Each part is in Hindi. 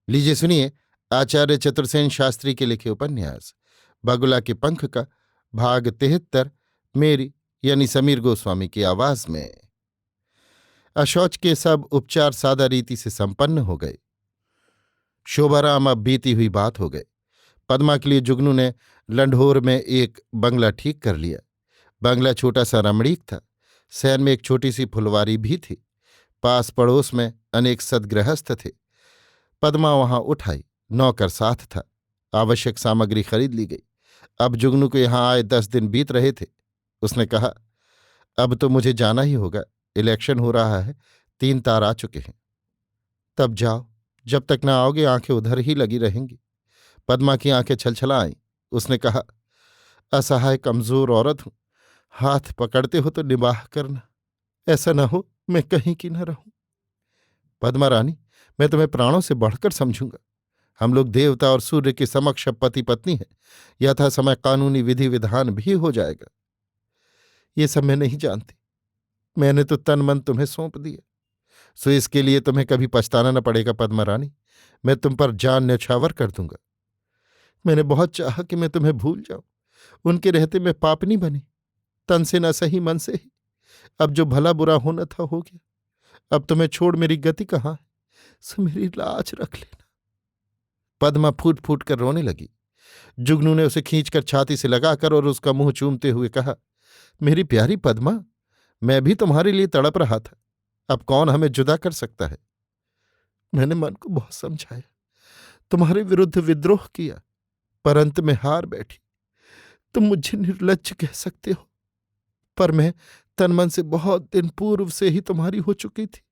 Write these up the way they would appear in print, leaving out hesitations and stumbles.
लीजिए सुनिए आचार्य चतुर्सेन शास्त्री के लिखे उपन्यास बगुला के पंख का भाग 73 मेरी यानी समीर गोस्वामी की आवाज में। अशौच के सब उपचार सादा रीति से संपन्न हो गए। शोभाराम अब बीती हुई बात हो गए। पद्मा के लिए जुगनू ने लंढोर में एक बंगला ठीक कर लिया। बंगला छोटा सा रमणीक था। सैन में एक छोटी सी फुलवारी भी थी। पास पड़ोस में अनेक सद्गृहस्थ थे। पद्मा वहां उठाई। नौकर साथ था। आवश्यक सामग्री खरीद ली गई। अब जुगनू को यहां आए 10 दिन बीत रहे थे। उसने कहा, अब तो मुझे जाना ही होगा। इलेक्शन हो रहा है, 3 तार आ चुके हैं। तब जाओ, जब तक ना आओगे आंखें उधर ही लगी रहेंगी। पद्मा की आंखें छलछला आईं। उसने कहा, असहाय कमजोर औरत हूं, हाथ पकड़ते हो तो निबाह करना, ऐसा न हो मैं कहीं की न रहूं। पद्मा रानी, मैं तुम्हें प्राणों से बढ़कर समझूंगा। हम लोग देवता और सूर्य के समक्ष पति पत्नी हैं। यथा समय कानूनी विधि विधान भी हो जाएगा। ये सब मैं नहीं जानती। मैंने तो तन मन तुम्हें सौंप दिया, सो इसके लिए तुम्हें कभी पछताना न पड़ेगा। पद्मा रानी, मैं तुम पर जान न्यौछावर कर दूंगा। मैंने बहुत चाहा कि मैं तुम्हें भूल जाऊं। उनके रहते मैं पापनी बनी, तन से न सही मन से ही। अब जो भला बुरा होना था हो गया। अब तुम्हें छोड़ मेरी गति कहाँ है, सो मेरी लाज रख लेना। पद्मा फूट फूट कर रोने लगी। जुगनू ने उसे खींचकर छाती से लगाकर और उसका मुंह चूमते हुए कहा, मेरी प्यारी पद्मा, मैं भी तुम्हारे लिए तड़प रहा था। अब कौन हमें जुदा कर सकता है। मैंने मन को बहुत समझाया, तुम्हारे विरुद्ध विद्रोह किया, पर अंत में हार बैठी। तुम मुझे निर्लज्ज कह सकते हो, पर मैं तन मन से बहुत दिन पूर्व से ही तुम्हारी हो चुकी थी,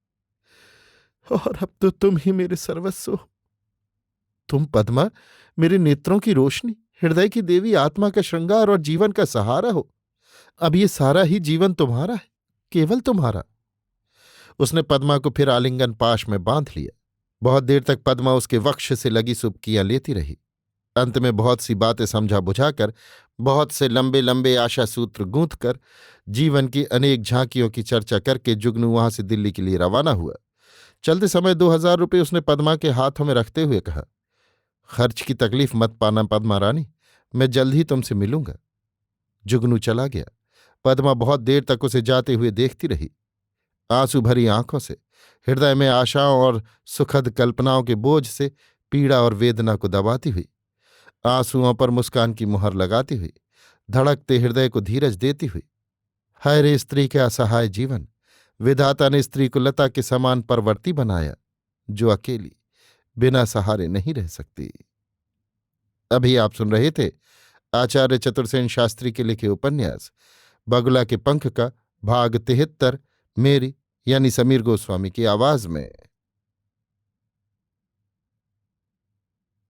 और अब तो तुम ही मेरे सर्वस्व हो। तुम पद्मा मेरे नेत्रों की रोशनी, हृदय की देवी, आत्मा का श्रृंगार और जीवन का सहारा हो। अब ये सारा ही जीवन तुम्हारा है, केवल तुम्हारा। उसने पद्मा को फिर आलिंगन पाश में बांध लिया। बहुत देर तक पद्मा उसके वक्ष से लगी सुबकियां लेती रही। अंत में बहुत सी बातें समझा बुझाकर, बहुत से लंबे लंबे आशा सूत्र गूंथ कर, जीवन की अनेक झांकियों की चर्चा करके जुगनू वहां से दिल्ली के लिए रवाना हुआ। चलते समय 2000 रुपये उसने पद्मा के हाथों में रखते हुए कहा, खर्च की तकलीफ मत पाना पद्मा रानी, मैं जल्द ही तुमसे मिलूंगा। जुगनू चला गया। पद्मा बहुत देर तक उसे जाते हुए देखती रही, आंसू भरी आंखों से, हृदय में आशाओं और सुखद कल्पनाओं के बोझ से पीड़ा और वेदना को दबाती हुई, आंसुओं पर मुस्कान की मुहर लगाती हुई, धड़कते हृदय को धीरज देती हुई। हाय रे स्त्री के असहाय जीवन! विधाता ने स्त्री को लता के समान परवर्ती बनाया, जो अकेली बिना सहारे नहीं रह सकती। अभी आप सुन रहे थे आचार्य चतुर्सेन शास्त्री के लिखे उपन्यास बगुला के पंख का भाग 73 मेरी यानी समीर गोस्वामी की आवाज में।